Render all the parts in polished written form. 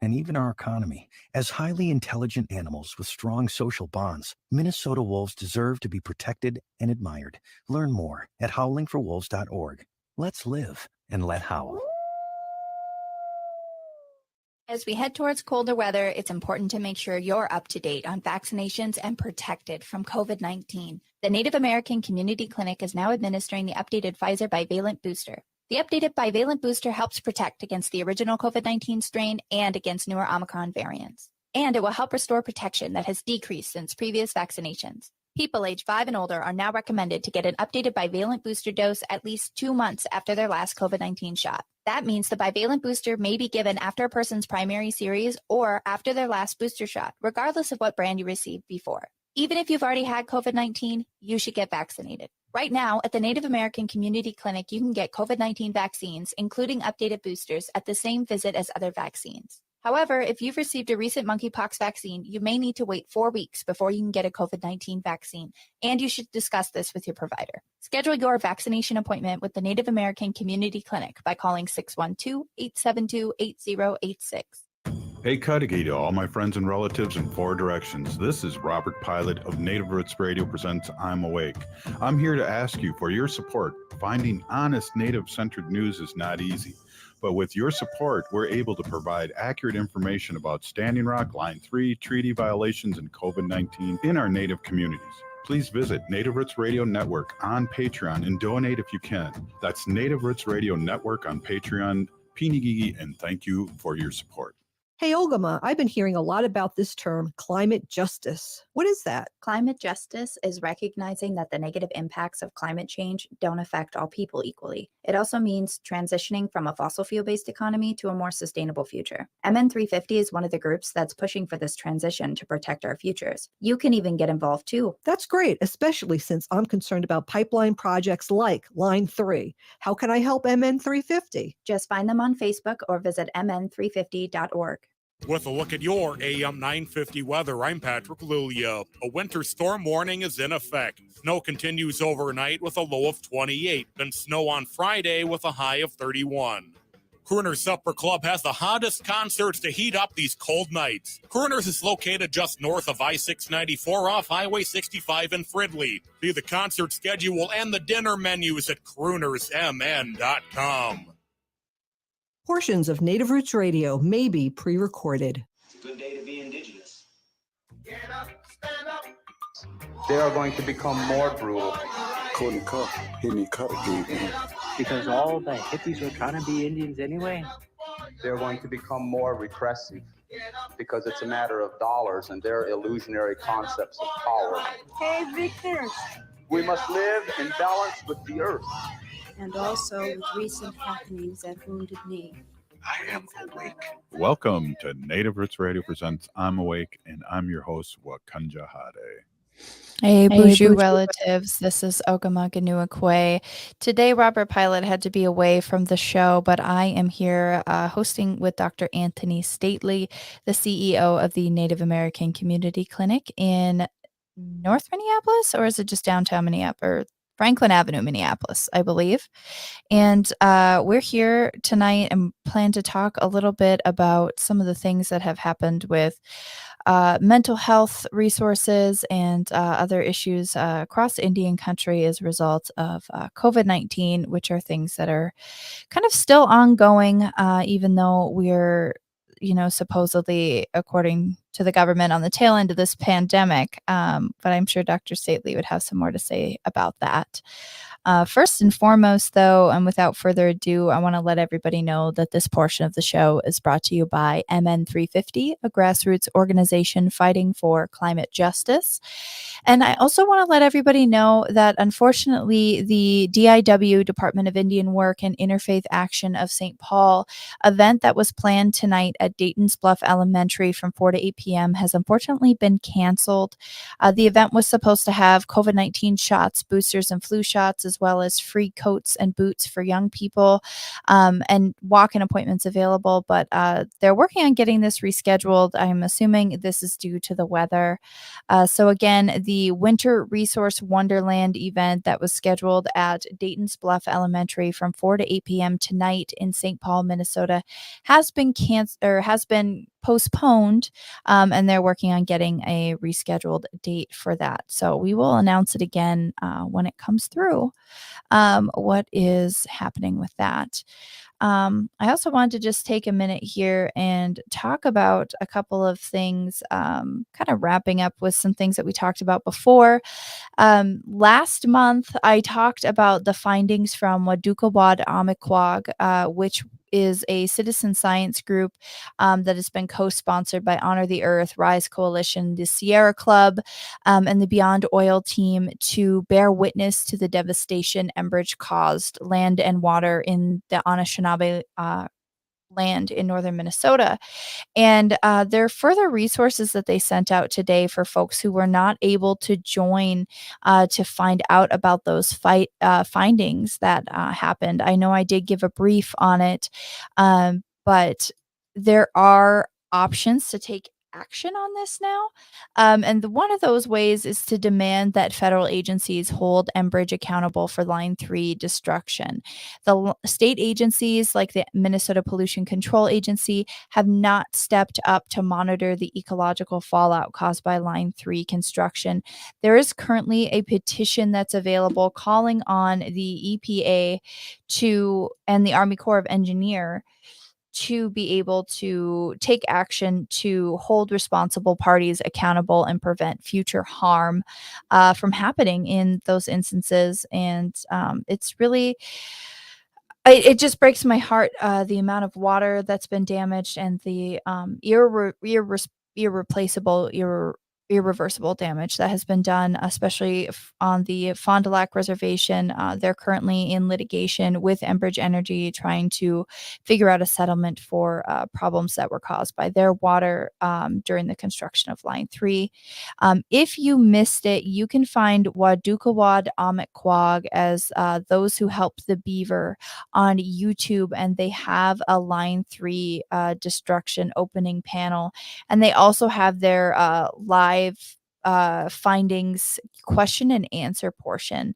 and even our economy. As highly intelligent animals with strong social bonds, Minnesota wolves deserve to be protected and admired. Learn more at howlingforwolves.org. Let's live and let howl. As we head towards colder weather, it's important to make sure you're up to date on vaccinations and protected from COVID-19. The Native American Community Clinic is now administering the updated Pfizer bivalent booster. The updated bivalent booster helps protect against the original COVID-19 strain and against newer Omicron variants. And it will help restore protection that has decreased since previous vaccinations. People age 5 and older are now recommended to get an updated bivalent booster dose at least 2 months after their last COVID-19 shot. That means the bivalent booster may be given after a person's primary series or after their last booster shot, regardless of what brand you received before. Even if you've already had COVID-19, you should get vaccinated. Right now, at the Native American Community Clinic, you can get COVID-19 vaccines, including updated boosters, at the same visit as other vaccines. However, if you've received a recent monkeypox vaccine, you may need to wait 4 weeks before you can get a COVID-19 vaccine, and you should discuss this with your provider. Schedule your vaccination appointment with the Native American Community Clinic by calling 612-872-8086. Hey, Cudahy to all my friends and relatives in 4 directions. This is Robert Pilot of Native Roots Radio presents I'm Awake. I'm here to ask you for your support. Finding honest Native-centered news is not easy. But with your support, we're able to provide accurate information about Standing Rock, Line 3, treaty violations, and COVID-19 in our Native communities. Please visit Native Roots Radio Network on Patreon and donate if you can. That's Native Roots Radio Network on Patreon. Pinigigi, and thank you for your support. Hey, Ogimaa, I've been hearing a lot about this term, climate justice. What is that? Climate justice is recognizing that the negative impacts of climate change don't affect all people equally. It also means transitioning from a fossil fuel-based economy to a more sustainable future. MN350 is one of the groups that's pushing for this transition to protect our futures. You can even get involved too. That's great, especially since I'm concerned about pipeline projects like Line 3. How can I help MN350? Just find them on Facebook or visit mn350.org. With a look at your AM 950 weather, I'm Patrick Lulia. A winter storm warning is in effect. Snow continues overnight with a low of 28, then snow on Friday with a high of 31. Crooners Supper Club has the hottest concerts to heat up these cold nights. Crooners is located just north of I-694 off Highway 65 in Fridley. See the concert schedule and the dinner menus at croonersmn.com. Portions of Native Roots Radio may be pre-recorded. It's a good day to be indigenous. Get up, stand up. They are going to become more brutal. Couldn't cut, any cut again. Because all the hippies were trying to be Indians anyway. They're going to become more repressive because it's a matter of dollars and their illusionary concepts of power. Hey, Victor. We must live in balance with the earth. And also with recent happenings at Wounded Knee. I am awake. Welcome to Native Roots Radio presents I'm Awake, and I'm your host, Wakanja Hade. Hey, Buju relatives. This is Ogimaa, Giniw, Ikwe. Today, Robert Pilot had to be away from the show, but I am here hosting with Dr. Anthony Stately, the CEO of the Native American Community Clinic in North Minneapolis, or is it just downtown Minneapolis? Or Franklin Avenue, Minneapolis, I believe. And we're here tonight and plan to talk a little bit about some of the things that have happened with mental health resources and other issues across Indian country as a result of COVID-19, which are things that are kind of still ongoing, even though we're supposedly, according to the government, on the tail end of this pandemic. But I'm sure Dr. Stately would have some more to say about that. First and foremost, though, and without further ado, I want to let everybody know that this portion of the show is brought to you by MN350, a grassroots organization fighting for climate justice. And I also want to let everybody know that, unfortunately, the DIW, Department of Indian Work and Interfaith Action of St. Paul event that was planned tonight at Dayton's Bluff Elementary from 4 to 8 p.m. has unfortunately been canceled. The event was supposed to have COVID-19 shots, boosters, and flu shots, as well as free coats and boots for young people, and walk-in appointments available. But they're working on getting this rescheduled. I'm assuming this is due to the weather. So again, the Winter Resource Wonderland event that was scheduled at Dayton's Bluff Elementary from 4 to 8 p.m. tonight in St. Paul, Minnesota, has been postponed, and they're working on getting a rescheduled date for that. So we will announce it again when it comes through, what is happening with that. I also wanted to just take a minute here and talk about a couple of things, kind of wrapping up with some things that we talked about before. Last month, I talked about the findings from Wadukawad Amikwag, which is a citizen science group that has been co-sponsored by Honor the Earth, Rise Coalition, the Sierra Club, and the Beyond Oil team to bear witness to the devastation Enbridge caused land and water in the Anishinaabe land in northern Minnesota. And there are further resources that they sent out today for folks who were not able to join to find out about those findings that happened. I know I did give a brief on it, but there are options to take action on this now. And one of those ways is to demand that federal agencies hold Enbridge accountable for Line 3 destruction. The state agencies like the Minnesota Pollution Control Agency have not stepped up to monitor the ecological fallout caused by Line 3 construction. There is currently a petition that's available calling on the EPA and the Army Corps of Engineers to be able to take action to hold responsible parties accountable and prevent future harm from happening in those instances. And it's really, it just breaks my heart, the amount of water that's been damaged and the irreversible damage that has been done, especially on the Fond du Lac Reservation. They're currently in litigation with Enbridge Energy trying to figure out a settlement for problems that were caused by their water during the construction of Line 3. If you missed it, you can find Wadukawad Amikwag as those who helped the beaver on YouTube, and they have a Line 3 destruction opening panel, and they also have their live findings question and answer portion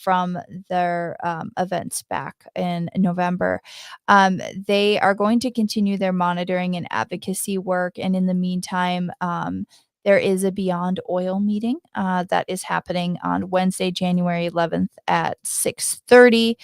from their events back in November. They are going to continue their monitoring and advocacy work, and in the meantime, there is a Beyond Oil meeting that is happening on Wednesday, January 11th at 6:30.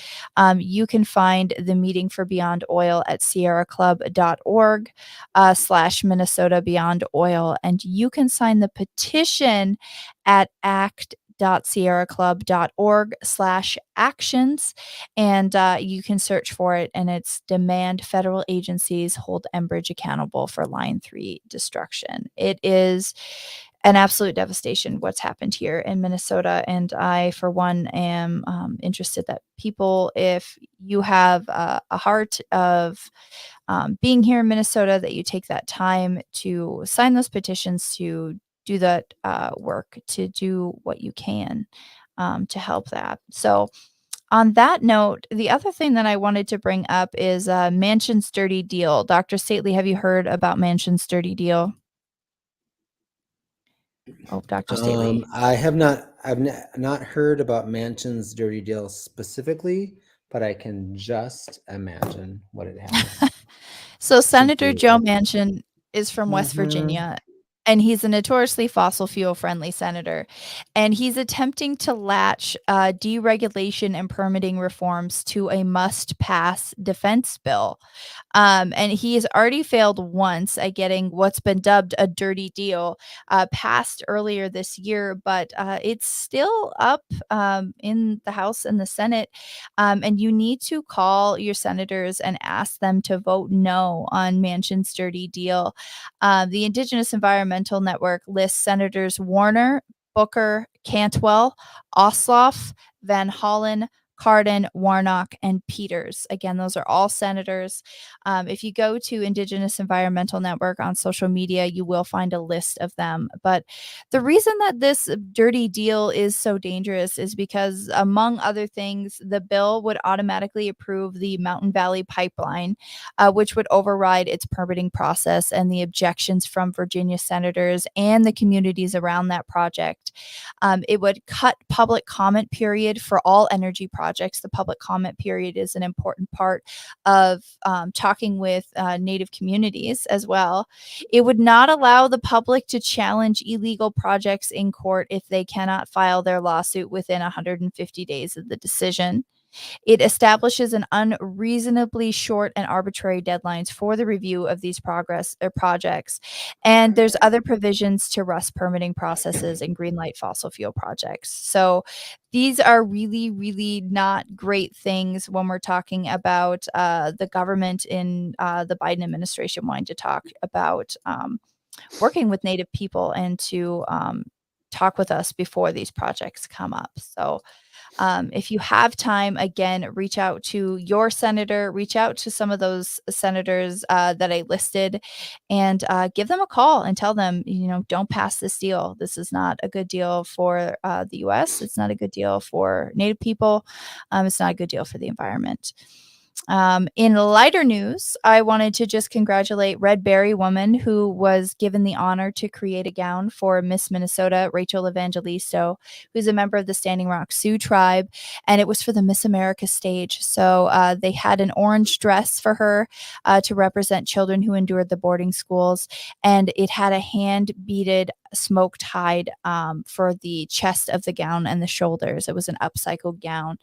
You can find the meeting for Beyond Oil at sierraclub.org /Minnesota Beyond Oil. And you can sign the petition at act.sierraclub.org/actions. And you can search for it, and it's demand federal agencies hold Enbridge accountable for Line 3 destruction. It is an absolute devastation what's happened here in Minnesota. And I, for one, am interested that people, if you have a heart of being here in Minnesota, that you take that time to sign those petitions, to do that work, to do what you can to help that. So on that note, the other thing that I wanted to bring up is Manchin's Dirty Deal. Dr. Stately, have you heard about Manchin's Dirty Deal? Oh, Dr. Stately. I have not. I've not heard about Manchin's Dirty Deal specifically, but I can just imagine what it has. So Senator Joe Manchin is from West Virginia, and he's a notoriously fossil fuel friendly senator. And he's attempting to latch deregulation and permitting reforms to a must pass defense bill. And he has already failed once at getting what's been dubbed a dirty deal passed earlier this year, but it's still up in the House and the Senate. And you need to call your senators and ask them to vote no on Manchin's dirty deal. The Indigenous Environmental Network lists Senators Warner, Booker, Cantwell, Ossoff, Van Hollen, Cardin, Warnock, and Peters. Again, those are all senators. If you go to Indigenous Environmental Network on social media, you will find a list of them. But the reason that this dirty deal is so dangerous is because, among other things, the bill would automatically approve the Mountain Valley Pipeline, which would override its permitting process and the objections from Virginia senators and the communities around that project. It would cut public comment period for all energy projects projects. The public comment period is an important part of talking with Native communities as well. It would not allow the public to challenge illegal projects in court if they cannot file their lawsuit within 150 days of the decision. It establishes an unreasonably short and arbitrary deadlines for the review of these projects. And there's other provisions to rust permitting processes and greenlight fossil fuel projects. So these are really, really not great things when we're talking about the government in the Biden administration wanting to talk about working with Native people and to talk with us before these projects come up. So if you have time, again, reach out to your senator, reach out to some of those senators that I listed, and give them a call and tell them, don't pass this deal. This is not a good deal for the U.S. It's not a good deal for Native people. It's not a good deal for the environment. In lighter news, I wanted to just congratulate Red Berry woman who was given the honor to create a gown for Miss Minnesota, Rachel Evangelisto, who's a member of the Standing Rock Sioux tribe, and it was for the Miss America stage. So they had an orange dress for her to represent children who endured the boarding schools, and it had a hand-beaded smoked hide for the chest of the gown and the shoulders. It was an upcycled gown.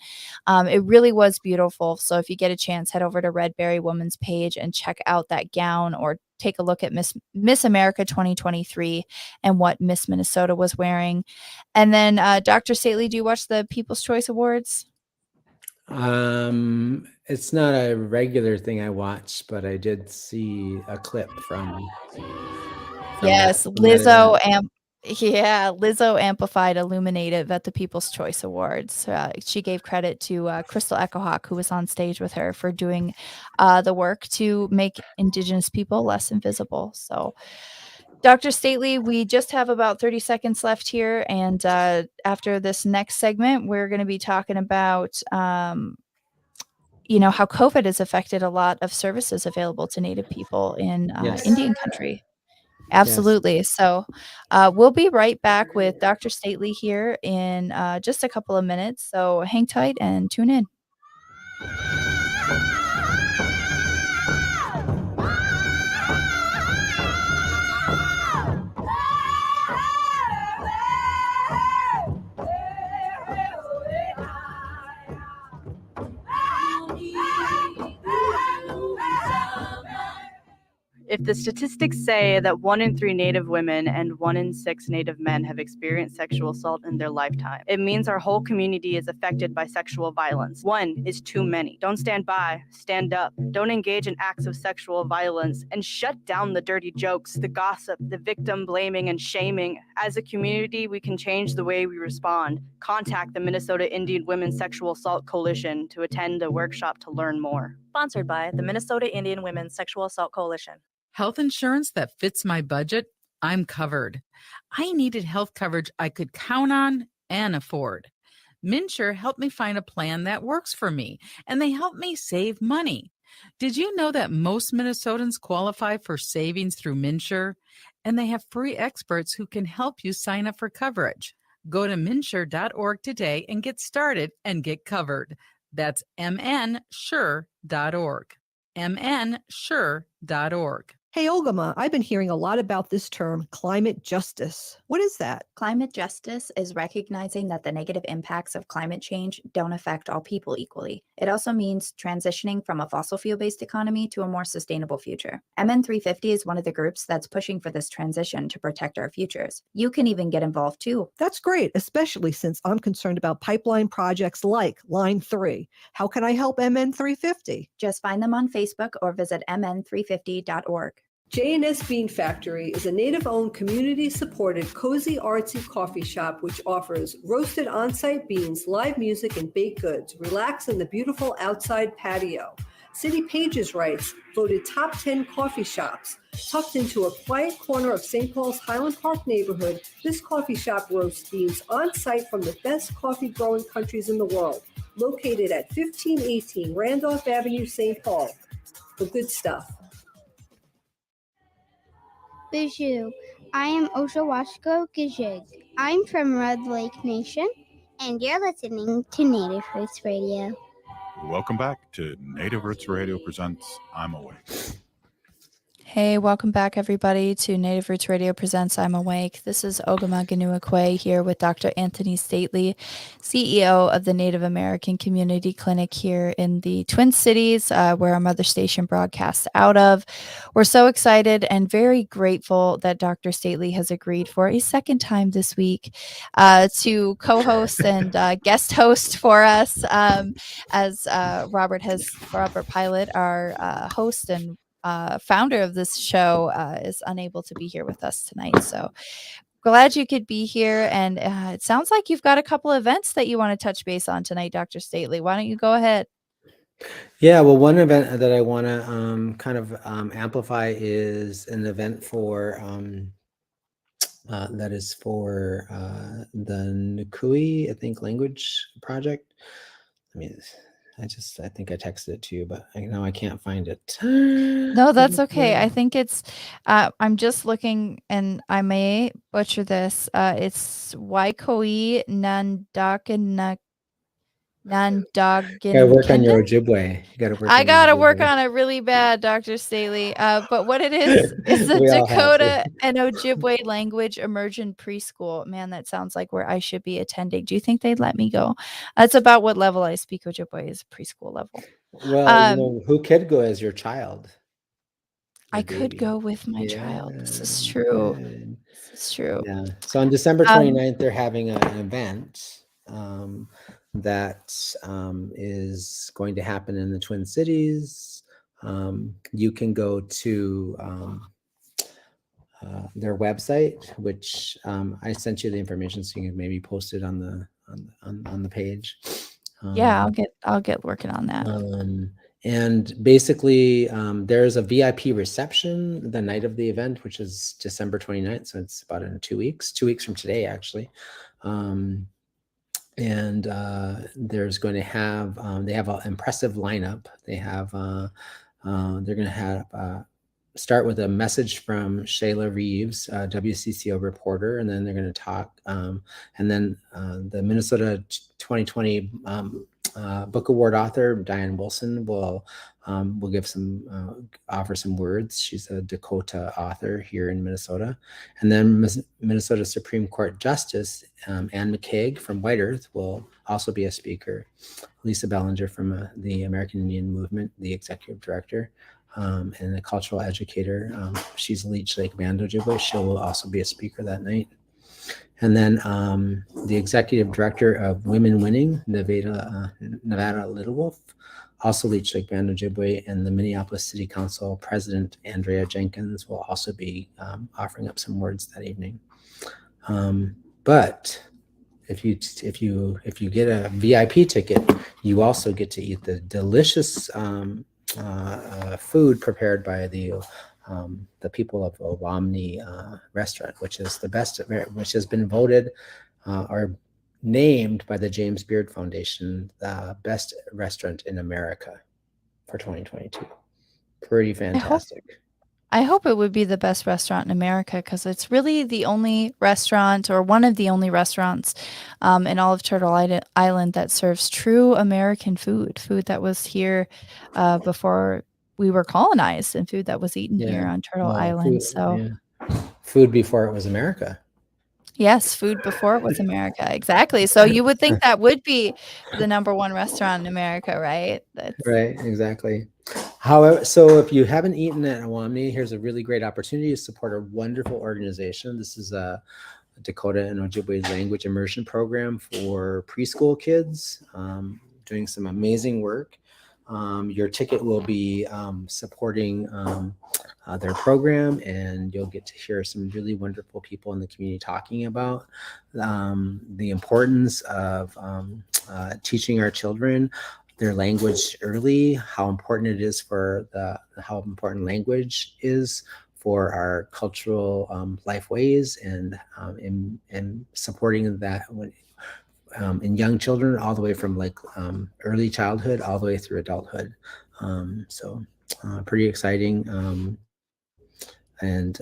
It really was beautiful. So if you get a chance, head over to Red Berry Woman's page and check out that gown, or take a look at Miss America 2023 and what Miss Minnesota was wearing. And then Dr. Stately, do you watch the People's Choice Awards? It's not a regular thing I watch, but I did see a clip from yes, Lizzo amplified Illuminative at the People's Choice Awards. She gave credit to Crystal Echohawk, who was on stage with her, for doing the work to make Indigenous people less invisible. So, Dr. Stately, we just have about 30 seconds left here. And after this next segment, we're going to be talking about how COVID has affected a lot of services available to Native people in Indian country. Absolutely. Yes. So we'll be right back with Dr. Stately here in just a couple of minutes. So hang tight and tune in. If the statistics say that 1 in 3 Native women and 1 in 6 Native men have experienced sexual assault in their lifetime, it means our whole community is affected by sexual violence. 1 is too many. Don't stand by, stand up. Don't engage in acts of sexual violence, and shut down the dirty jokes, the gossip, the victim blaming and shaming. As a community, we can change the way we respond. Contact the Minnesota Indian Women's Sexual Assault Coalition to attend a workshop to learn more. Sponsored by the Minnesota Indian Women's Sexual Assault Coalition. Health insurance that fits my budget? I'm covered. I needed health coverage I could count on and afford. MNsure helped me find a plan that works for me, and they helped me save money. Did you know that most Minnesotans qualify for savings through MNsure? And they have free experts who can help you sign up for coverage. Go to mnsure.org today and get started and get covered. That's mnsure.org. mnsure.org. Hey, Ogimaa, I've been hearing a lot about this term, climate justice. What is that? Climate justice is recognizing that the negative impacts of climate change don't affect all people equally. It also means transitioning from a fossil fuel-based economy to a more sustainable future. MN350 is one of the groups that's pushing for this transition to protect our futures. You can even get involved too. That's great, especially since I'm concerned about pipeline projects like Line 3. How can I help MN350? Just find them on Facebook or visit mn350.org. J&S Bean Factory is a Native-owned, community-supported, cozy, artsy coffee shop which offers roasted on-site beans, live music, and baked goods. Relax in the beautiful outside patio. City Pages writes, voted top 10 coffee shops. Tucked into a quiet corner of St. Paul's Highland Park neighborhood, this coffee shop roasts beans on-site from the best coffee-growing countries in the world. Located at 1518 Randolph Avenue, St. Paul. The good stuff. Bijou. I am Oshawashko Gijig. I'm from Red Lake Nation, And you're listening to Native Roots Radio. Welcome back to Native Roots Radio Presents I'm Awake. Hey, welcome back, everybody, to Native Roots Radio Presents I'm Awake. This is Ogimaa, Giniw, Ikwe here with Dr. Anthony Stately, CEO of the Native American Community Clinic here in the Twin Cities, where our mother station broadcasts out of. We're so excited and very grateful that Dr. Stately has agreed for a second time this week to co-host and guest host for us, as Robert Pilot, our host and founder of this show, is unable to be here with us tonight. So glad you could be here. And it sounds like you've got a couple of events that you want to touch base on tonight, Dr. Stately. Why don't you go ahead? Yeah, well, one event that I want to kind of amplify is an event for that is for the Nikui, I think, language project. I think I texted it to you, but now I can't find it. No, that's okay. I think it's, I'm just looking, and I may butcher this. It's Waikoi Nandagan. Gotta work on your Ojibwe. I gotta work on it really bad, Dr. Staley. But what it is the Dakota and Ojibwe language immersion preschool. Man, that sounds like where I should be attending. Do you think they'd let me go? That's about what level I speak Ojibwe, is preschool level. Well, who could go as your child? I could go with my child. This is true. This is true. Yeah. So on December 29th, they're having an event that is going to happen in the Twin Cities. You can go to their website, which I sent you the information, so you can maybe post it on the page. Yeah, I'll get working on that. And basically, there's a VIP reception the night of the event, which is December 29th. So it's about in 2 weeks from today, actually. And there's going to have, they have an impressive lineup. They have, they're going to have, start with a message from Shayla Reeves, WCCO reporter, and then they're going to talk. And then the Minnesota 2020 Book Award author, Diane Wilson, will give offer some words. She's a Dakota author here in Minnesota. And then Minnesota Supreme Court Justice Ann McCaig from White Earth will also be a speaker. Lisa Bellinger from the American Indian Movement, the executive director, and a cultural educator. She's Leech Lake Band Ojibwe. She will also be a speaker that night. And then the executive director of Women Winning, Nevada Little Wolf, also Leech Lake Band Ojibwe, and the Minneapolis City Council President Andrea Jenkins will also be offering up some words that evening. But if you get a VIP ticket, you also get to eat the delicious food prepared by the people of Ogimaa restaurant, which is the best, which has been voted or named by the James Beard Foundation the best restaurant in America for 2022. Pretty fantastic. I hope it would be the best restaurant in America, because it's really the only restaurant, or one of the only restaurants in all of Turtle Island that serves true American food that was here before we were colonized, and food that was eaten here on Turtle Island. Food before it was America. Yes, food before it was America. Exactly. So you would think that would be the number one restaurant in America, right? Right, exactly. However, so if you haven't eaten at Ogimaa, here's a really great opportunity to support a wonderful organization. This is a Dakota and Ojibwe language immersion program for preschool kids, doing some amazing work. Your ticket will be supporting their program, and you'll get to hear some really wonderful people in the community talking about the importance of teaching our children their language early, how important it is how important language is for our cultural life ways, and in supporting that in young children, all the way from early childhood all the way through adulthood. So pretty exciting. And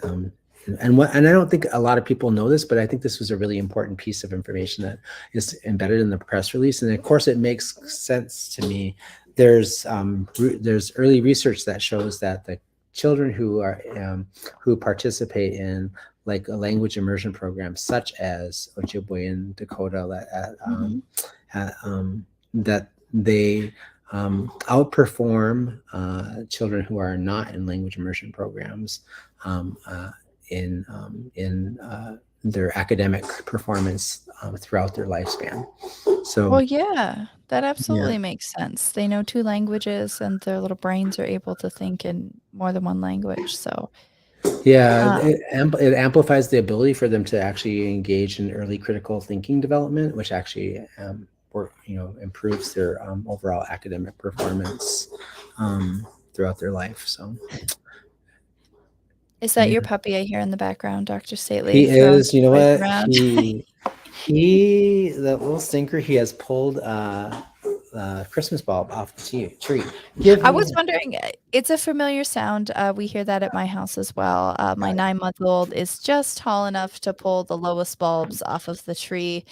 and I don't think a lot of people know this, but I think this was a really important piece of information that is embedded in the press release. And of course, it makes sense to me. There's early research that shows that the children who participate in like a language immersion program, such as Ojibwe and Dakota, that they outperform children who are not in language immersion programs in their academic performance throughout their lifespan. So, well, yeah, that absolutely makes sense. They know 2 languages, and their little brains are able to think in more than one language. So, yeah, it amplifies the ability for them to actually engage in early critical thinking development, which actually improves their overall academic performance throughout their life. So, is that your puppy I hear in the background, Dr. Stately? He is. You know what? Around? He the little stinker. He has pulled Christmas bulb off the tree. I was wondering, it's a familiar sound. We hear that at my house as well. My 9-month-old is just tall enough to pull the lowest bulbs off of the tree,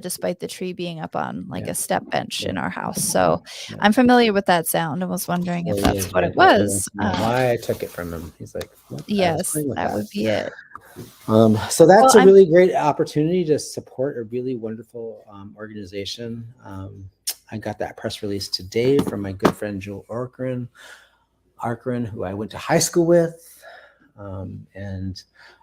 despite the tree being up on like a step bench in our house. So I'm familiar with that sound. I was wondering if that's what it was. Why I took it from him. He's like, yes, that would be it. So that's a really great opportunity to support a really wonderful organization. I got that press release today from my good friend Joel Arkren, who I went to high school with. And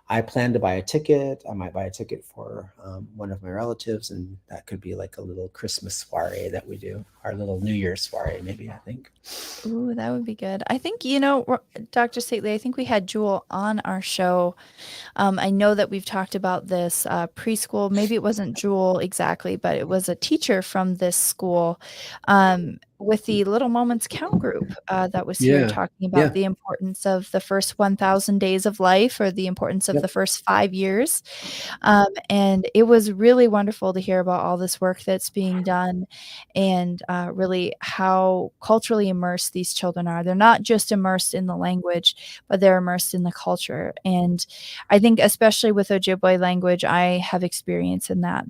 I plan to buy a ticket. I might buy a ticket for one of my relatives, and that could be like a little Christmas soiree that we do, our little New Year's soiree, maybe, I think. Ooh, that would be good. I think, Dr. Stately, I think we had Jewel on our show. I know that we've talked about this preschool. Maybe it wasn't Jewel exactly, but it was a teacher from this school with the Little Moments Count group that was here talking about the importance of the first 1,000 days of life, or the importance of the first 5 years. And it was really wonderful to hear about all this work that's being done, and really how culturally immersed these children are. They're not just immersed in the language, but they're immersed in the culture. And I think especially with Ojibwe language, I have experience in that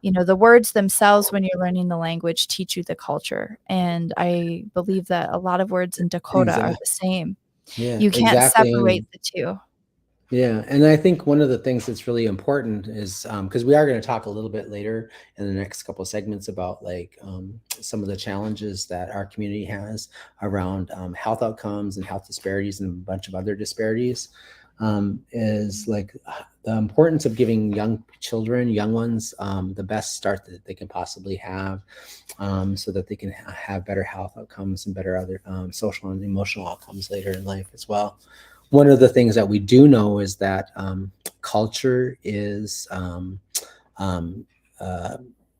the words themselves, when you're learning the language, teach you the culture. And I believe that a lot of words in Dakota are the same. Yeah, you can't separate the two. Yeah, and I think one of the things that's really important is because we are going to talk a little bit later in the next couple of segments about like some of the challenges that our community has around health outcomes and health disparities and a bunch of other disparities, is like the importance of giving young ones, the best start that they can possibly have, so that they can have better health outcomes and better other social and emotional outcomes later in life as well. One of the things that we do know is that culture is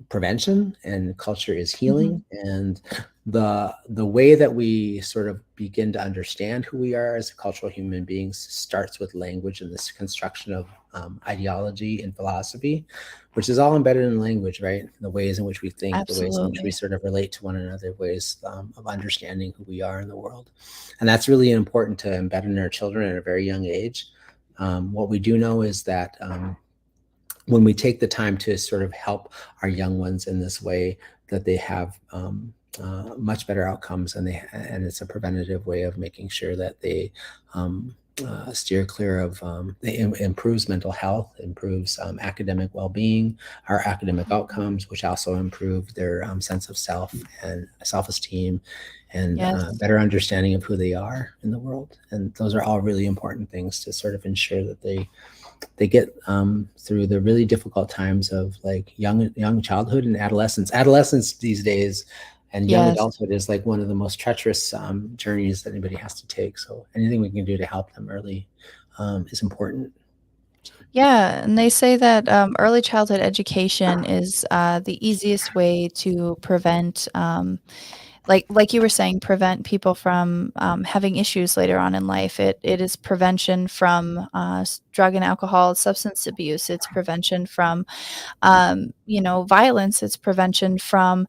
prevention, and culture is healing. And the way that we sort of begin to understand who we are as cultural human beings starts with language and this construction of ideology and philosophy, which is all embedded in language, right? The ways in which we think, the ways in which we sort of relate to one another, ways of understanding who we are in the world. And that's really important to embed in our children at a very young age. What we do know is that when we take the time to sort of help our young ones in this way, that they have much better outcomes, and it's a preventative way of making sure that they steer clear of it improves mental health, improves academic well-being, our academic outcomes, which also improve their sense of self and self-esteem, and better understanding of who they are in the world. And those are all really important things to sort of ensure that they get through the really difficult times of like young childhood and adolescence. Adolescence these days and young adulthood is like one of the most treacherous journeys that anybody has to take. So anything we can do to help them early is important. Yeah, and they say that early childhood education is the easiest way to prevent, like you were saying, prevent people from having issues later on in life. It is prevention from drug and alcohol, substance abuse. It's prevention from, violence. It's prevention from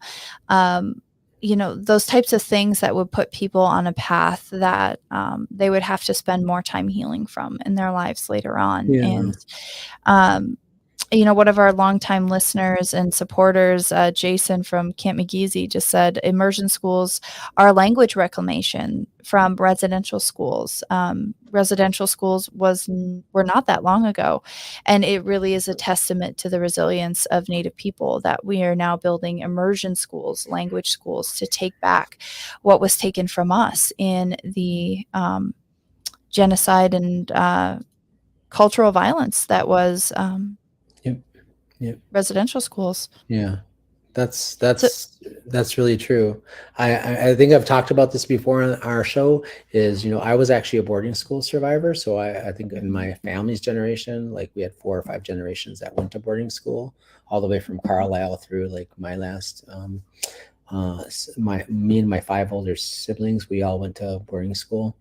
those types of things that would put people on a path that they would have to spend more time healing from in their lives later on. Yeah. And, one of our longtime listeners and supporters, Jason from Camp McGeezy, just said immersion schools are language reclamation from residential schools. Residential schools were not that long ago, and it really is a testament to the resilience of Native people that we are now building immersion schools, language schools, to take back what was taken from us in the genocide and cultural violence that was Yep. residential schools. Yeah, that's really true. I think I've talked about this before on our show. Is I was actually a boarding school survivor, so I think in my family's generation, like we had 4 or 5 generations that went to boarding school, all the way from Carlisle through like my last. Me and my 5 older siblings, we all went to boarding school.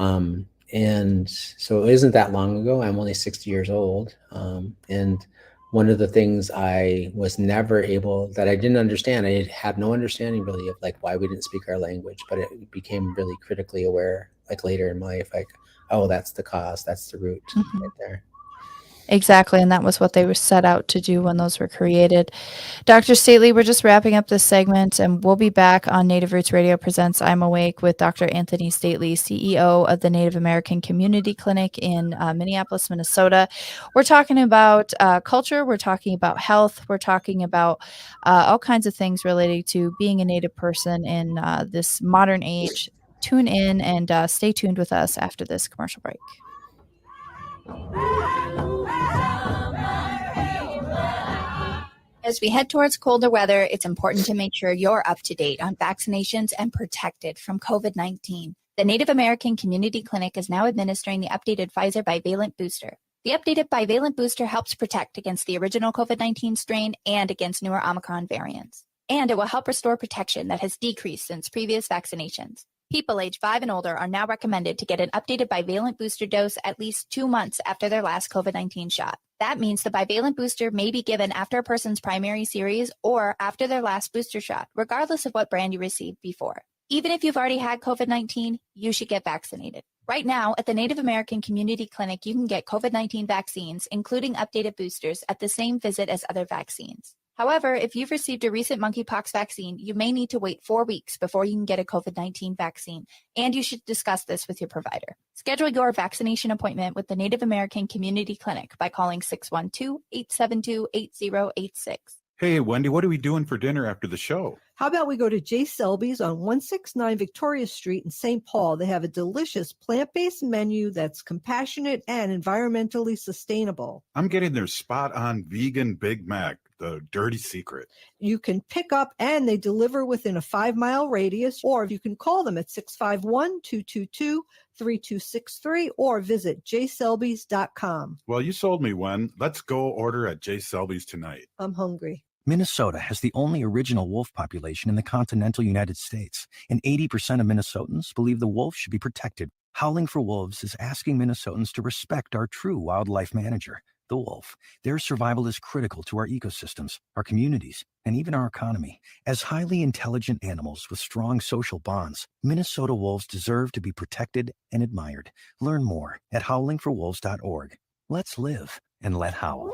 And so it isn't that long ago. I'm only 60 years old. And one of the things I was never able, that I didn't understand, I had no understanding really of like why we didn't speak our language, but it became really critically aware like later in life, like, oh, that's the cause, that's the root right there. Exactly, and that was what they were set out to do when those were created. Dr. Stately, we're just wrapping up this segment, and we'll be back on Native Roots Radio Presents I'm Awake with Dr. Anthony Stately, CEO of the Native American Community Clinic in Minneapolis, Minnesota. We're talking about culture, we're talking about health, we're talking about all kinds of things related to being a Native person in this modern age. Tune in and stay tuned with us after this commercial break. As we head towards colder weather, it's important to make sure you're up to date on vaccinations and protected from COVID-19. The Native American Community Clinic is now administering the updated Pfizer bivalent booster. The updated bivalent booster helps protect against the original COVID-19 strain and against newer Omicron variants. And it will help restore protection that has decreased since previous vaccinations. People age 5 and older are now recommended to get an updated bivalent booster dose at least 2 months after their last COVID-19 shot. That means the bivalent booster may be given after a person's primary series or after their last booster shot, regardless of what brand you received before. Even if you've already had COVID-19, you should get vaccinated. Right now, at the Native American Community Clinic, you can get COVID-19 vaccines, including updated boosters, at the same visit as other vaccines. However, if you've received a recent monkeypox vaccine, you may need to wait 4 weeks before you can get a COVID-19 vaccine, and you should discuss this with your provider. Schedule your vaccination appointment with the Native American Community Clinic by calling 612-872-8086. Hey, Wendy, what are we doing for dinner after the show? How about we go to J. Selby's on 169 Victoria Street in St. Paul? They have a delicious plant-based menu that's compassionate and environmentally sustainable. I'm getting their spot-on vegan Big Mac, the dirty secret. You can pick up and they deliver within a 5-mile radius, or you can call them at 651-222-3263 or visit jselbys.com. Well, you sold me, Wen. Let's go order at J. Selby's tonight. I'm hungry. Minnesota has the only original wolf population in the continental United States, and 80% of Minnesotans believe the wolf should be protected. Howling for Wolves is asking Minnesotans to respect our true wildlife manager, the wolf. Their survival is critical to our ecosystems, our communities, and even our economy. As highly intelligent animals with strong social bonds, Minnesota wolves deserve to be protected and admired. Learn more at howlingforwolves.org. Let's live and let howl.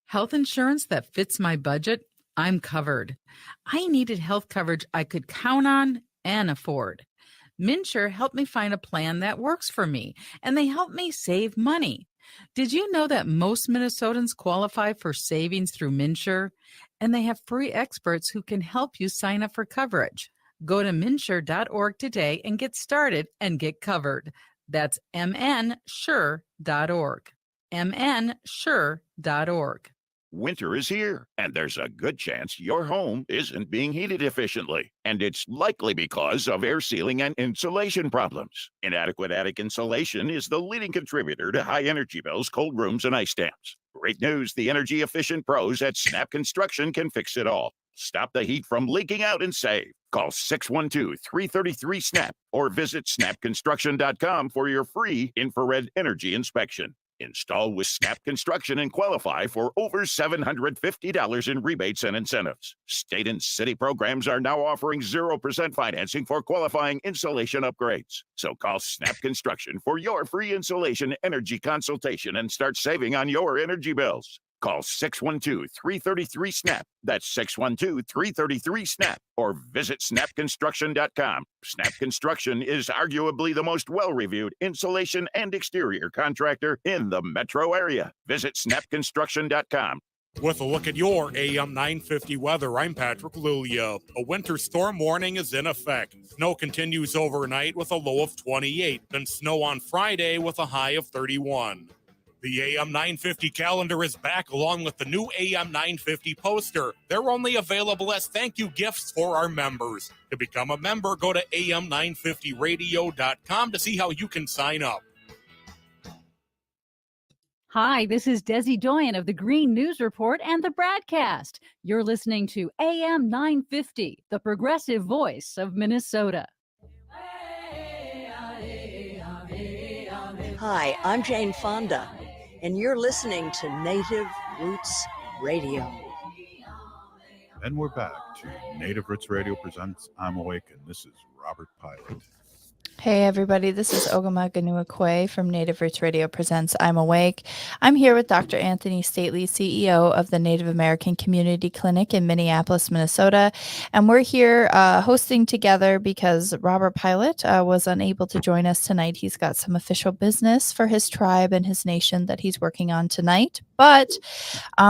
Health insurance that fits my budget? I'm covered. I needed health coverage I could count on and afford. MNsure helped me find a plan that works for me, and they helped me save money. Did you know that most Minnesotans qualify for savings through MNsure? And they have free experts who can help you sign up for coverage. Go to mnsure.org today and get started and get covered. That's mnsure.org. mnsure.org. Winter is here, and there's a good chance your home isn't being heated efficiently. And it's likely because of air sealing and insulation problems. Inadequate attic insulation is the leading contributor to high energy bills, cold rooms, and ice dams. Great news, the energy-efficient pros at Snap Construction can fix it all. Stop the heat from leaking out and save. Call 612-333-SNAP or visit snapconstruction.com for your free infrared energy inspection. Install with Snap Construction and qualify for over $750 in rebates and incentives. State and city programs are now offering 0% financing for qualifying insulation upgrades. So call Snap Construction for your free insulation energy consultation and start saving on your energy bills. Call 612-333-SNAP. That's 612-333-SNAP. Or visit snapconstruction.com. Snap Construction is arguably the most well-reviewed insulation and exterior contractor in the metro area. Visit snapconstruction.com. With a look at your AM 950 weather, I'm Patrick Lulia. A winter storm warning is in effect. Snow continues overnight with a low of 28, then snow on Friday with a high of 31. The AM 950 calendar is back along with the new AM 950 poster. They're only available as thank you gifts for our members. To become a member, go to am950radio.com to see how you can sign up. Hi, this is Desi Doyen of the Green News Report and the Bradcast. You're listening to AM 950, the progressive voice of Minnesota. Hi, I'm Jane Fonda, and you're listening to Native Roots Radio. And we're back to Native Roots Radio presents I'm Awake, and this is Robert Pilot. Hey everybody, this is Ogimaa, Giniw, Ikwe from Native Roots Radio presents I'm Awake. I'm here with Dr. Anthony Stately, CEO of the Native American Community Clinic in Minneapolis, Minnesota. And we're here hosting together because Robert Pilot was unable to join us tonight. He's got some official business for his tribe and his nation that he's working on tonight. But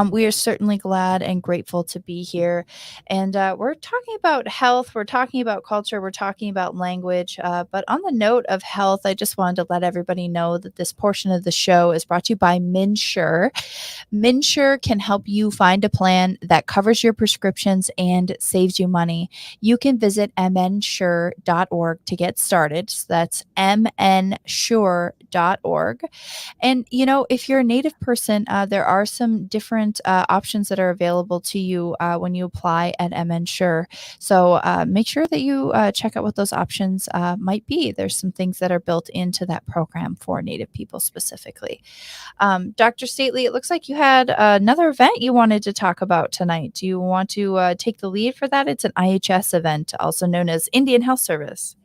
we are certainly glad and grateful to be here. And we're talking about health, we're talking about culture, we're talking about language. But on the note of health, I just wanted to let everybody know that this portion of the show is brought to you by MNsure. MNsure can help you find a plan that covers your prescriptions and saves you money. You can visit mnsure.org to get started. So that's mnsure.org. And, you know, if you're a Native person, there are some different options that are available to you when you apply at MNsure. So make sure that you check out what those options might be. There's some things that are built into that program for Native people specifically. Dr. Stately, it looks like you had another event you wanted to talk about tonight. Do you want to take the lead for that? It's an IHS event, also known as Indian Health Service.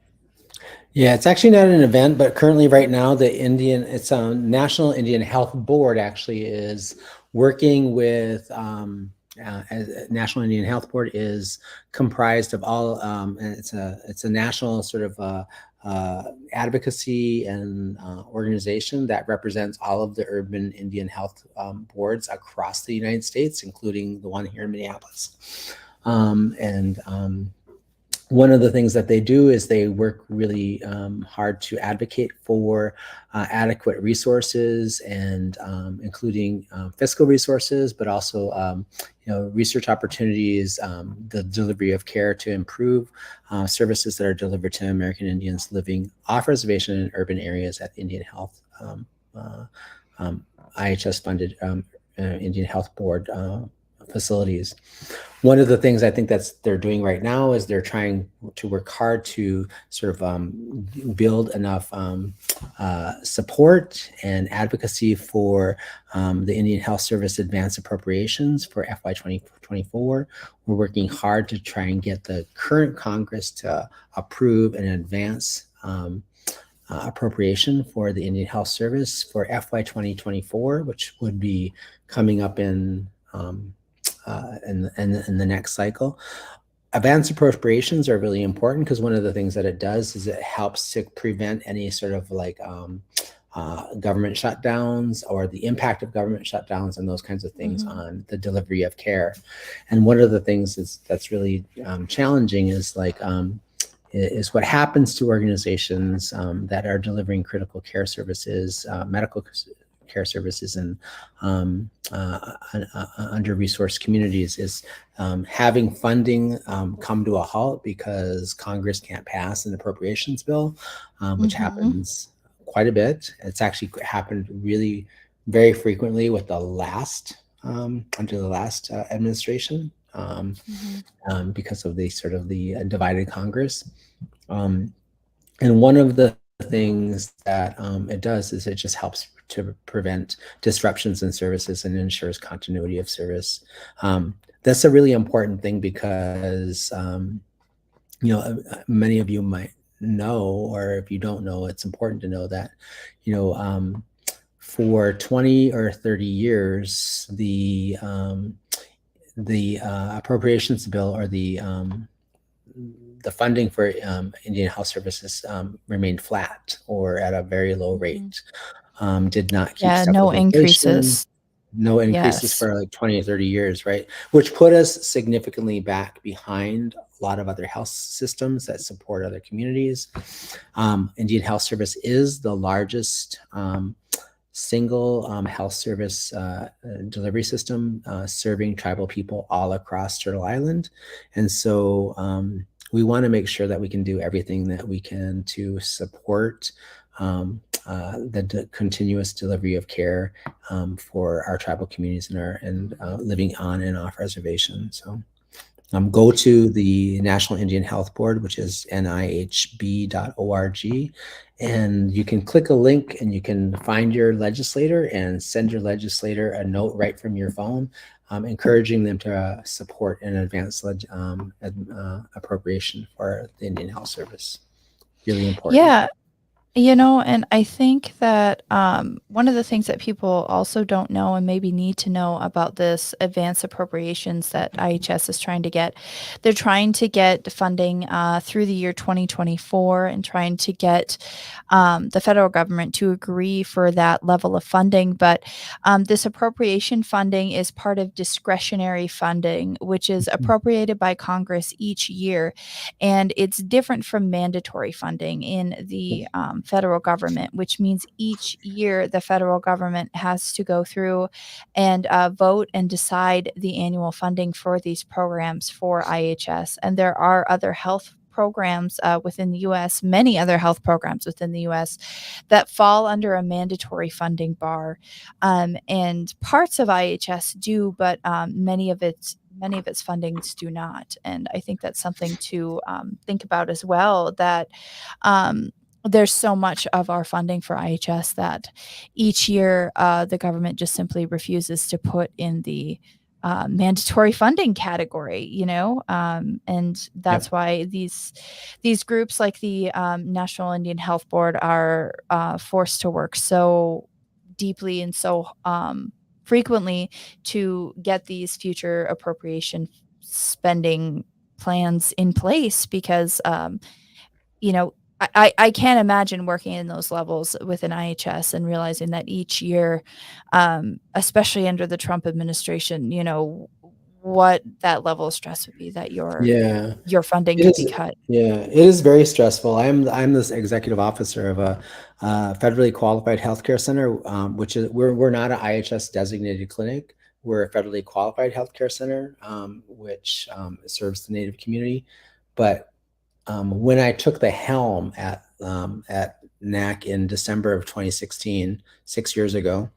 Yeah, it's actually not an event, but currently right now it's National Indian Health Board actually is working with National Indian Health Board is comprised of all, it's a national sort of advocacy and organization that represents all of the urban Indian health boards across the United States, including the one here in Minneapolis. One of the things that they do is they work really hard to advocate for adequate resources and including fiscal resources, but also research opportunities, the delivery of care to improve services that are delivered to American Indians living off reservation in urban areas at Indian Health, IHS-funded Indian Health Board facilities. One of the things I think they're doing right now is they're trying to work hard to sort of build enough support and advocacy for the Indian Health Service advance appropriations for FY 2024. We're working hard to try and get the current Congress to approve an advance appropriation for the Indian Health Service for FY 2024, which would be coming up in the next cycle. Advance appropriations are really important because one of the things that it does is it helps to prevent any sort of like government shutdowns or the impact of government shutdowns and those kinds of things on the delivery of care. And one of the things that's really challenging is is what happens to organizations that are delivering critical care services, medical care services in under-resourced communities is having funding come to a halt because Congress can't pass an appropriations bill, which happens quite a bit. It's actually happened really very frequently with the last, under the last administration because of the sort of the divided Congress. And one of the the things that it does is it just helps to prevent disruptions in services and ensures continuity of service. That's a really important thing because, many of you might know, or if you don't know, it's important to know that, for 20 or 30 years, the appropriations bill or the funding for Indian Health Services remained flat or at a very low rate. Did not keep step no with inflation. increases. No increases Yes. for like 20 or 30 years, right? Which put us significantly back behind a lot of other health systems that support other communities. Indian Health Service is the largest single health service delivery system serving tribal people all across Turtle Island. And so we want to make sure that we can do everything that we can to support the continuous delivery of care for our tribal communities and living on and off reservation. So go to the National Indian Health Board, which is nihb.org, and you can click a link and you can find your legislator and send your legislator a note right from your phone, encouraging them to support an advance appropriation for the Indian Health Service. Really important. Yeah. And I think that one of the things that people also don't know and maybe need to know about this advance appropriations that IHS is trying to get, they're trying to get funding through the year 2024 and trying to get the federal government to agree for that level of funding. But this appropriation funding is part of discretionary funding, which is appropriated by Congress each year. And it's different from mandatory funding in the federal government, which means each year the federal government has to go through and vote and decide the annual funding for these programs for IHS. And there are other health programs within the U.S., many other health programs within the U.S. that fall under a mandatory funding bar. And parts of IHS do, but many of its fundings do not. And I think that's something to think about as well, that there's so much of our funding for IHS that each year the government just simply refuses to put in the mandatory funding category, and that's why these groups like the National Indian Health Board are forced to work so deeply and so frequently to get these future appropriation spending plans in place, because I can't imagine working in those levels within IHS and realizing that each year, especially under the Trump administration, what that level of stress would be, that your funding could be cut. Yeah, it is very stressful. I'm this executive officer of a federally qualified healthcare center, which is we're not an IHS designated clinic. We're a federally qualified healthcare center, which serves the Native community. But when I took the helm at NAC in December of 2016, 6 years ago,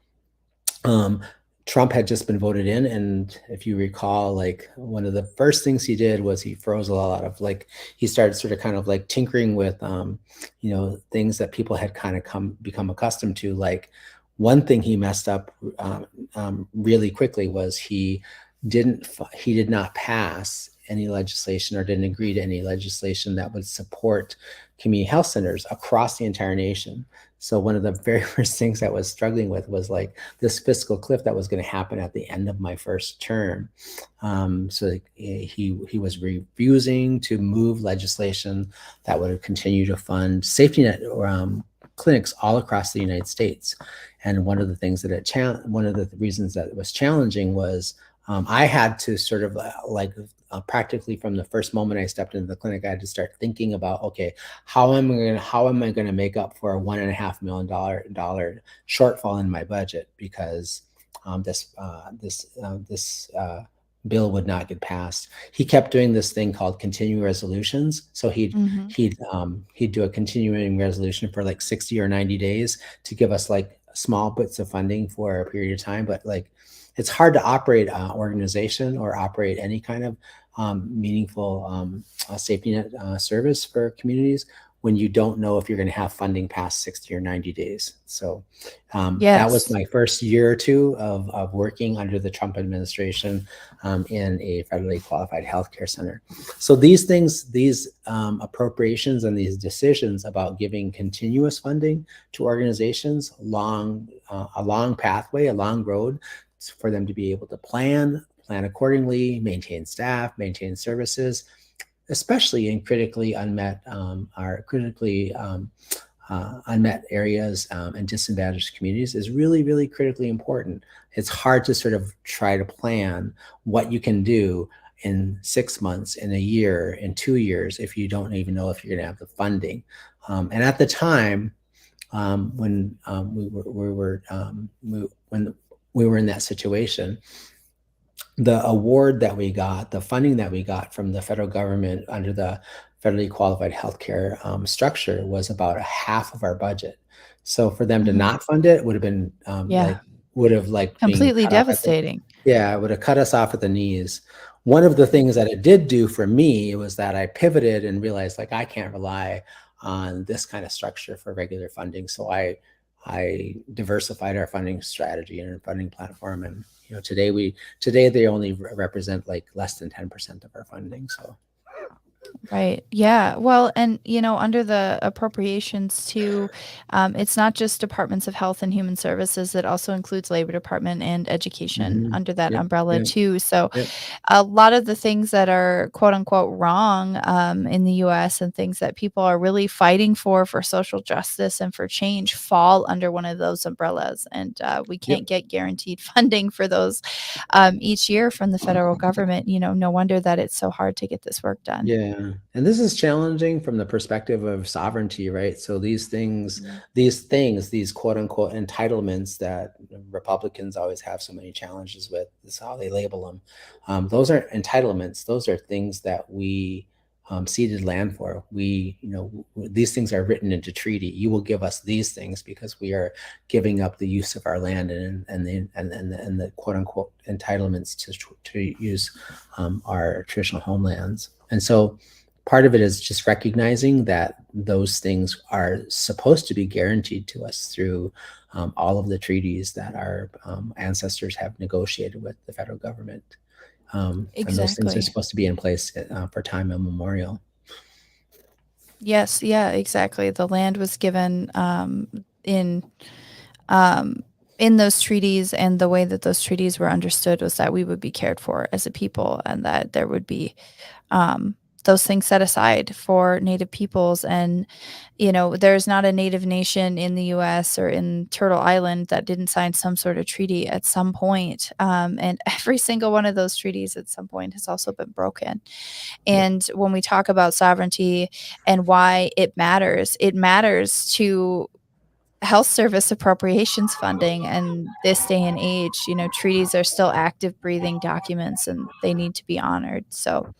Trump had just been voted in. And if you recall, like one of the first things he did was he froze a lot of he started sort of kind of like tinkering with, things that people had kind of become accustomed to. Like one thing he messed up really quickly was he did not pass any legislation or didn't agree to any legislation that would support community health centers across the entire nation. So one of the very first things I was struggling with was like this fiscal cliff that was going to happen at the end of my first term. So he was refusing to move legislation that would continue to fund safety net clinics all across the United States. And one of the things that one of the reasons that it was challenging was I had to sort of practically from the first moment I stepped into the clinic, I had to start thinking about, okay, how am I going to make up for a $1.5 million shortfall in my budget because this bill would not get passed. He kept doing this thing called continuing resolutions. So he'd do a continuing resolution for like 60 or 90 days to give us like small bits of funding for a period of time, but like it's hard to operate an organization or operate any kind of meaningful safety net service for communities when you don't know if you're going to have funding past 60 or 90 days. So that was my first year or two of working under the Trump administration in a federally qualified healthcare center. So these things, these appropriations and these decisions about giving continuous funding to organizations, a long pathway, a long road for them to be able to plan accordingly, maintain staff, maintain services, especially in critically unmet unmet areas and disadvantaged communities, is really, really critically important. It's hard to sort of try to plan what you can do in 6 months, in a year, in 2 years, if you don't even know if you're going to have the funding. And at the time, when we were in that situation, the award that we got, the funding that we got from the federal government under the federally qualified healthcare structure was about half of our budget. So for them to not fund it would have been completely devastating. It would have cut us off at the knees. One of the things that it did do for me was that I pivoted and realized, like, I can't rely on this kind of structure for regular funding. So I diversified our funding strategy and our funding platform, and today they only represent like less than 10% of our funding. So Right. Yeah. Well, and under the appropriations too, it's not just departments of health and human services. It also includes labor department and education under that umbrella too. So a lot of the things that are quote unquote wrong in the US and things that people are really fighting for social justice and for change fall under one of those umbrellas. And we can't get guaranteed funding for those each year from the federal government. No wonder that it's so hard to get this work done. Yeah. And this is challenging from the perspective of sovereignty, right? So these things, these quote unquote entitlements that Republicans always have so many challenges with, is how they label them. Those aren't entitlements. Those are things that we ceded land for. These things are written into treaty. You will give us these things because we are giving up the use of our land and the quote unquote entitlements to use our traditional homelands. And so part of it is just recognizing that those things are supposed to be guaranteed to us through all of the treaties that our ancestors have negotiated with the federal government. And those things are supposed to be in place for time immemorial. Yes. Yeah, exactly. The land was given in those treaties, and the way that those treaties were understood was that we would be cared for as a people, and that there would be those things set aside for Native peoples. And, there's not a Native nation in the US or in Turtle Island that didn't sign some sort of treaty at some point. And every single one of those treaties at some point has also been broken. And when we talk about sovereignty and why it matters to health service appropriations funding. And this day and age, treaties are still active, breathing documents, and they need to be honored. So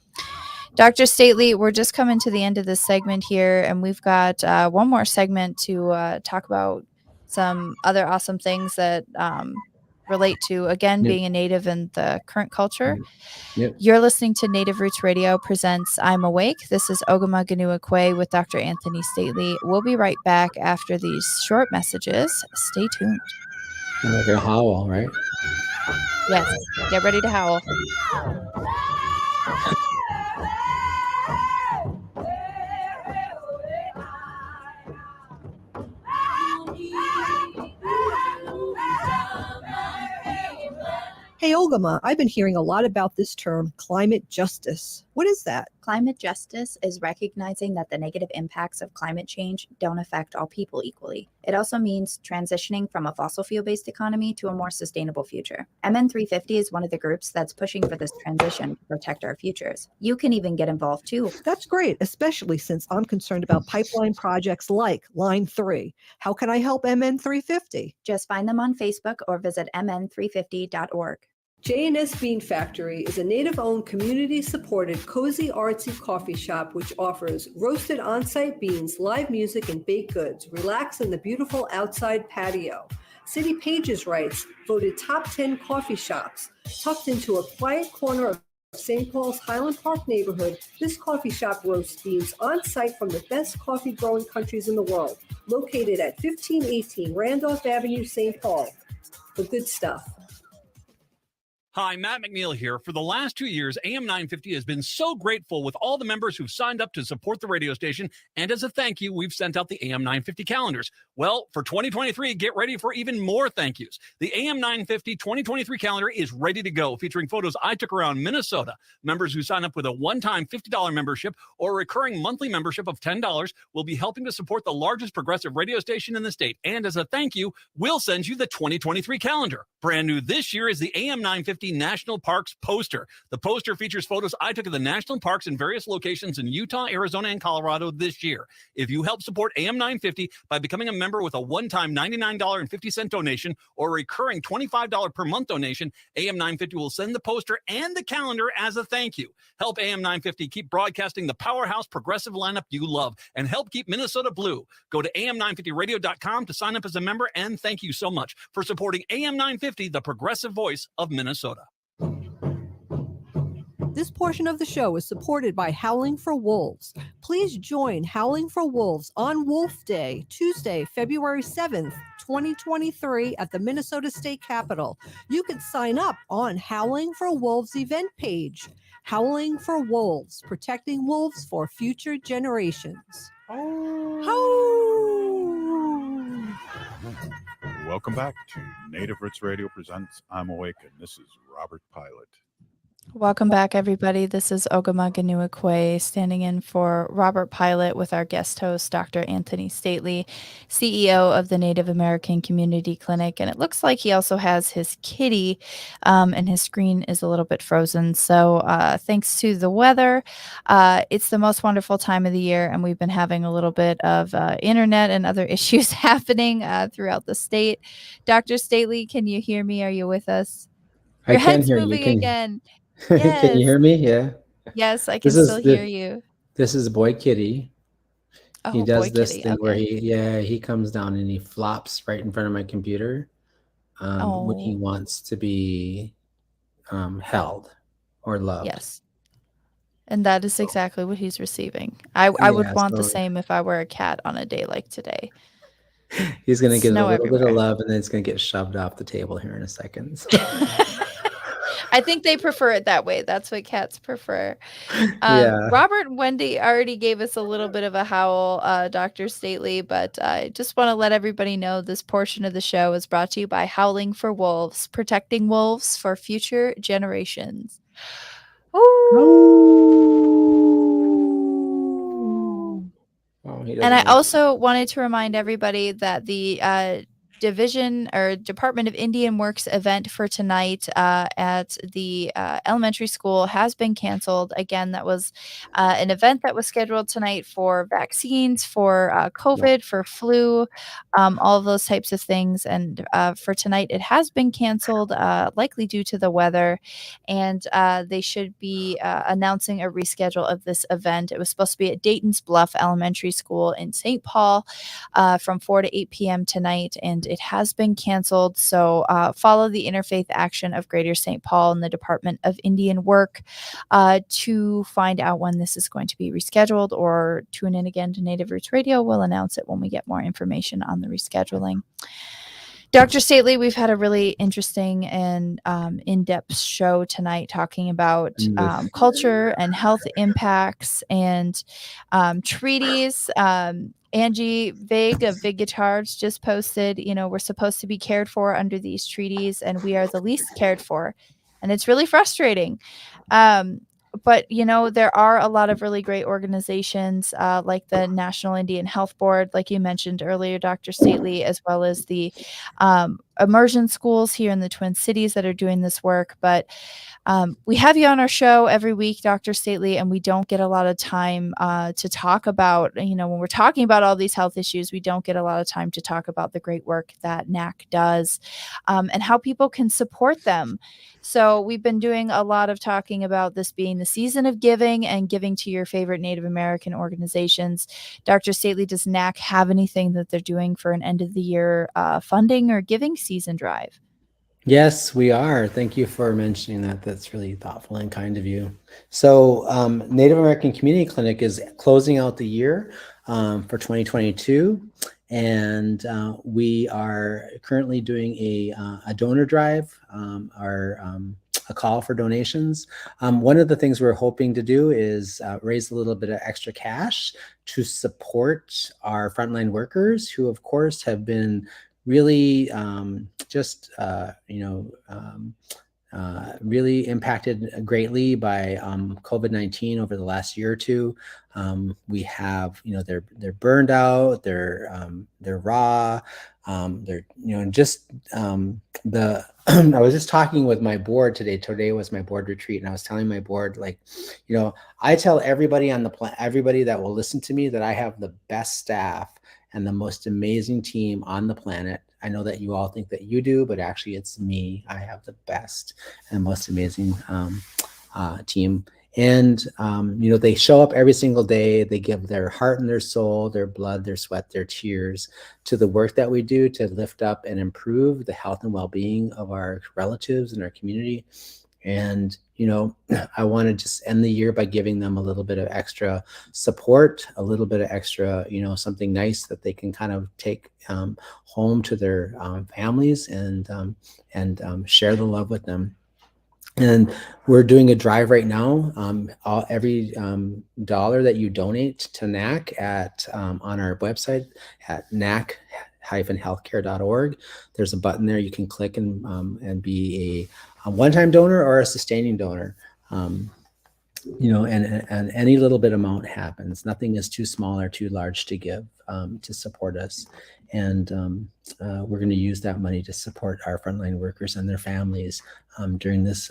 Dr. Stately, we're just coming to the end of this segment here, and we've got one more segment to talk about some other awesome things that relate to, again, being a Native and the current culture. You're listening to Native Roots Radio presents I'm Awake. This is Ogimaa, Giniw, Ikwe with Dr. Anthony Stately. We'll be right back after these short messages. Stay tuned. And we're going to howl, right? Yes. Get ready to howl. Hey, Ogimaa, I've been hearing a lot about this term, climate justice. What is that? Climate justice is recognizing that the negative impacts of climate change don't affect all people equally. It also means transitioning from a fossil fuel-based economy to a more sustainable future. MN 350 is one of the groups that's pushing for this transition to protect our futures. You can even get involved too. That's great, especially since I'm concerned about pipeline projects like Line 3. How can I help MN 350? Just find them on Facebook or visit mn350.org. J&S Bean Factory is a Native-owned, community-supported, cozy, artsy coffee shop which offers roasted on-site beans, live music, and baked goods. Relax in the beautiful outside patio. City Pages writes, voted top 10 coffee shops, tucked into a quiet corner of St. Paul's Highland Park neighborhood, this coffee shop roasts beans on site from the best coffee growing countries in the world. Located at 1518 Randolph Avenue, St. Paul. The good stuff. Hi, Matt McNeil here. For the last 2 years, AM 950 has been so grateful with all the members who've signed up to support the radio station. And as a thank you, we've sent out the AM 950 calendars. Well, for 2023, get ready for even more thank yous. The AM 950 2023 calendar is ready to go, featuring photos I took around Minnesota. Members who sign up with a one-time $50 membership or a recurring monthly membership of $10 will be helping to support the largest progressive radio station in the state. And as a thank you, we'll send you the 2023 calendar. Brand new this year is the AM 950 National Parks poster. The poster features photos I took of the national parks in various locations in Utah, Arizona, and Colorado this year. If you help support AM 950 by becoming a member with a one-time $99.50 donation or a recurring $25 per month donation, AM 950 will send the poster and the calendar as a thank you. Help AM 950 keep broadcasting the powerhouse progressive lineup you love and help keep Minnesota blue. Go to am950radio.com to sign up as a member, and thank you so much for supporting AM 950, the progressive voice of Minnesota. This portion of the show is supported by Howling for Wolves. Please join Howling for Wolves on Wolf Day, Tuesday, February 7th, 2023 at the Minnesota State Capitol. You can sign up on Howling for Wolves event page. Howling for Wolves, protecting wolves for future generations. Welcome back to Native Roots Radio presents I'm Awake, and this is Robert Pilot. Welcome back, everybody. This is Ogimaa, Giniw, Ikwe, standing in for Robert Pilot with our guest host, Dr. Anthony Stately, CEO of the Native American Community Clinic. And it looks like he also has his kitty, and his screen is a little bit frozen. So thanks to the weather, it's the most wonderful time of the year, and we've been having a little bit of internet and other issues happening throughout the state. Dr. Stately, can you hear me? Are you with us? Your I can head's hear you. moving again. Can you Yes. hear me? Yeah. Yes, I can still hear you. This is Boy Kitty. He Oh, does Boy this Kitty. thing where Okay. he comes down and he flops right in front of my computer when he Oh. wants to be held or loved. Yes. And that is exactly what he's receiving. I would Yeah, want the so same if I were a cat on a day like today. he's gonna get a Snow little bit of everywhere. love, and then it's gonna get shoved off the table here in a second. So. I think they prefer it that way. That's what cats prefer. Yeah. Robert and Wendy already gave us a little bit of a howl, Dr. Stately, but I just want to let everybody know this portion of the show is brought to you by Howling for Wolves, protecting wolves for future generations. Oh, he And I doesn't like also wanted to remind everybody that the Division or Department of Indian Works event for tonight at the elementary school has been canceled. Again, that was an event that was scheduled tonight for vaccines, for COVID, for flu, all of those types of things. And for tonight, it has been canceled, likely due to the weather. And they should be announcing a reschedule of this event. It was supposed to be at Dayton's Bluff Elementary School in St. Paul from 4 to 8 p.m. tonight, and it has been canceled. So follow the interfaith action of Greater St. Paul and the Department of Indian Work to find out when this is going to be rescheduled, or tune in again to Native Roots Radio. We'll announce it when we get more information on the rescheduling. Dr. Stately, we've had a really interesting and in-depth show tonight talking about culture and health impacts and treaties. Angie Vig of Vig Guitars just posted, we're supposed to be cared for under these treaties, and we are the least cared for. And it's really frustrating. But, there are a lot of really great organizations like the National Indian Health Board, like you mentioned earlier, Dr. Stately, as well as the immersion schools here in the Twin Cities that are doing this work. But we have you on our show every week, Dr. Stately, and we don't get a lot of time to talk about, when we're talking about all these health issues, we don't get a lot of time to talk about the great work that NAC does and how people can support them. So we've been doing a lot of talking about this being the season of giving and giving to your favorite Native American organizations. Dr. Stately, does NAC have anything that they're doing for an end of the year funding or giving season drive? Yes, we are. Thank you for mentioning that. That's really thoughtful and kind of you. So Native American Community Clinic is closing out the year for 2022. And we are currently doing a donor drive, a call for donations. One of the things we're hoping to do is raise a little bit of extra cash to support our frontline workers who, of course, have been really really impacted greatly by COVID-19 over the last year or two. We have, they're burned out, they're raw, they're, I was just talking with my board today. Today was my board retreat, and I was telling my board, like, I tell everybody on the planet, everybody that will listen to me, that I have the best staff and the most amazing team on the planet. I know that you all think that you do, but actually it's me. I have the best and most amazing team. And, they show up every single day. They give their heart and their soul, their blood, their sweat, their tears to the work that we do to lift up and improve the health and well-being of our relatives and our community. And, I want to just end the year by giving them a little bit of extra support, a little bit of extra, something nice that they can kind of take home to their families and share the love with them. And we're doing a drive right now. Every dollar that you donate to NAC on our website at nac-healthcare.org, there's a button there you can click and be a one-time donor or a sustaining donor. And any little bit amount happens. Nothing is too small or too large to give to support us. And we're going to use that money to support our frontline workers and their families during this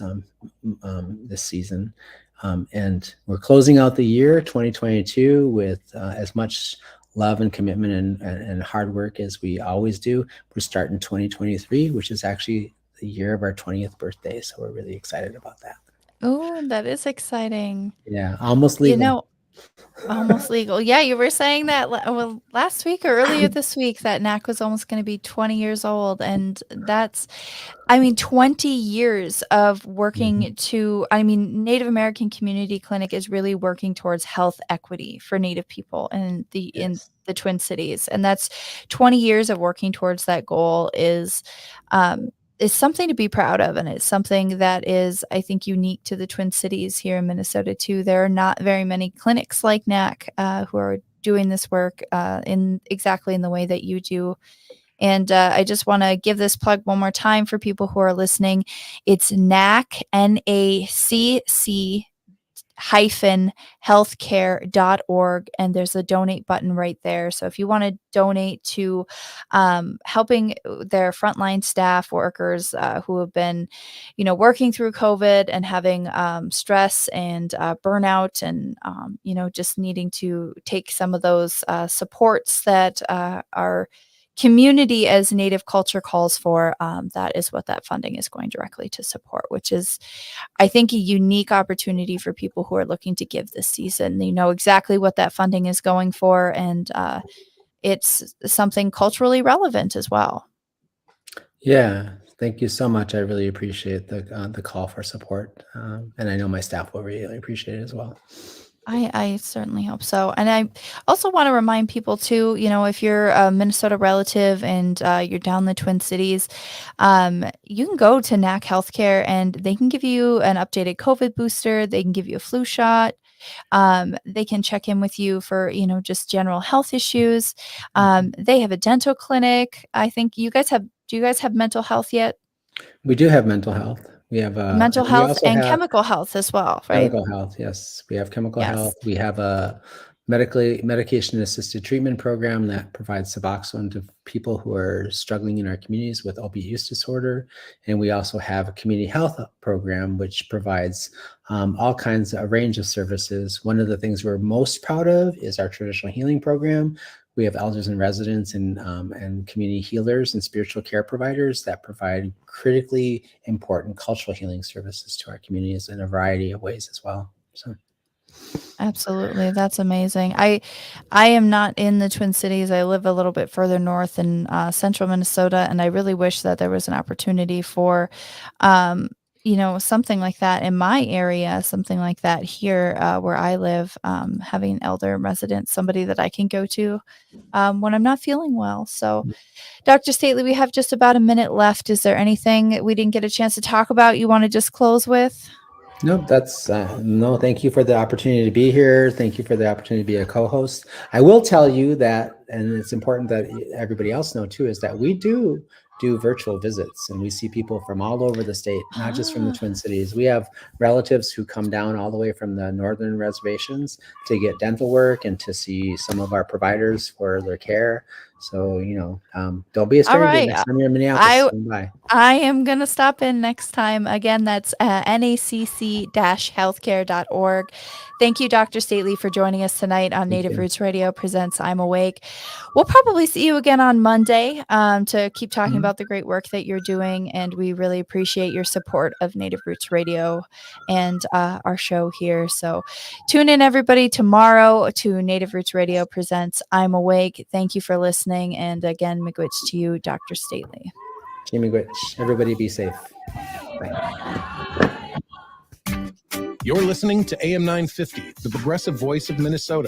season. And we're closing out the year 2022 with as much love and commitment and hard work as we always do. We're starting 2023, which is actually the year of our 20th birthday. So we're really excited about that. Oh, that is exciting. Yeah, almost legal. Almost legal. Yeah, you were saying that last week or earlier this week that NAC was almost going to be 20 years old. And that's, 20 years of working Native American Community Clinic is really working towards health equity for Native people in the Twin Cities. And that's 20 years of working towards that goal is something to be proud of. And it's something that is, I think, unique to the Twin Cities here in Minnesota too. There are not very many clinics like NAC who are doing this work in the way that you do. And I just want to give this plug one more time for people who are listening. It's NAC, NAC-healthcare.org, and there's a donate button right there. So if you want to donate to helping their frontline staff workers who have been, working through COVID and having stress and burnout and, just needing to take some of those supports that our community as Native culture calls for, that is what that funding is going directly to support, which is, I think, a unique opportunity for people who are looking to give this season. They know exactly what that funding is going for, and it's something culturally relevant as well. Yeah, thank you so much. I really appreciate the call for support, and I know my staff will really appreciate it as well. I certainly hope so. And I also want to remind people too, if you're a Minnesota relative and you're down the Twin Cities, you can go to NAC Healthcare and they can give you an updated COVID booster. They can give you a flu shot. They can check in with you for, just general health issues. They have a dental clinic. I think do you guys have mental health yet? We do have mental health. We have mental health and chemical health as well, right? Chemical health, yes. We have chemical health. We have a medication-assisted treatment program that provides Suboxone to people who are struggling in our communities with opiate use disorder. And we also have a community health program, which provides a range of services. One of the things we're most proud of is our traditional healing program. We have elders and residents and community healers and spiritual care providers that provide critically important cultural healing services to our communities in a variety of ways as well. So, Absolutely. That's amazing. I am not in the Twin Cities. I live a little bit further north in central Minnesota, and I really wish that there was an opportunity for something like that in my area, something like that here where I live, having an elder resident, somebody that I can go to when I'm not feeling well. So, Dr. Stately, we have just about a minute left. Is there anything we didn't get a chance to talk about you want to just close with? Nope, that's no, thank you for the opportunity to be here. Thank you for the opportunity to be a co-host. I will tell you that, and it's important that everybody else know too, is that we do virtual visits, and we see people from all over the state, not just from the Twin Cities. We have relatives who come down all the way from the northern reservations to get dental work and to see some of our providers for their care. So, don't be a stranger. All right. Next time you're in Minneapolis, swing by. I am going to stop in next time. Again, that's nacc-healthcare.org. Thank you, Dr. Stately, for joining us tonight on Native Roots Radio Presents I'm Awake. We'll probably see you again on Monday to keep talking about the great work that you're doing, and we really appreciate your support of Native Roots Radio and our show here. So tune in, everybody, tomorrow to Native Roots Radio Presents I'm Awake. Thank you for listening, and again, miigwech to you, Dr. Stately. Miigwech. Everybody be safe. Bye. You're listening to AM 950, the progressive voice of Minnesota.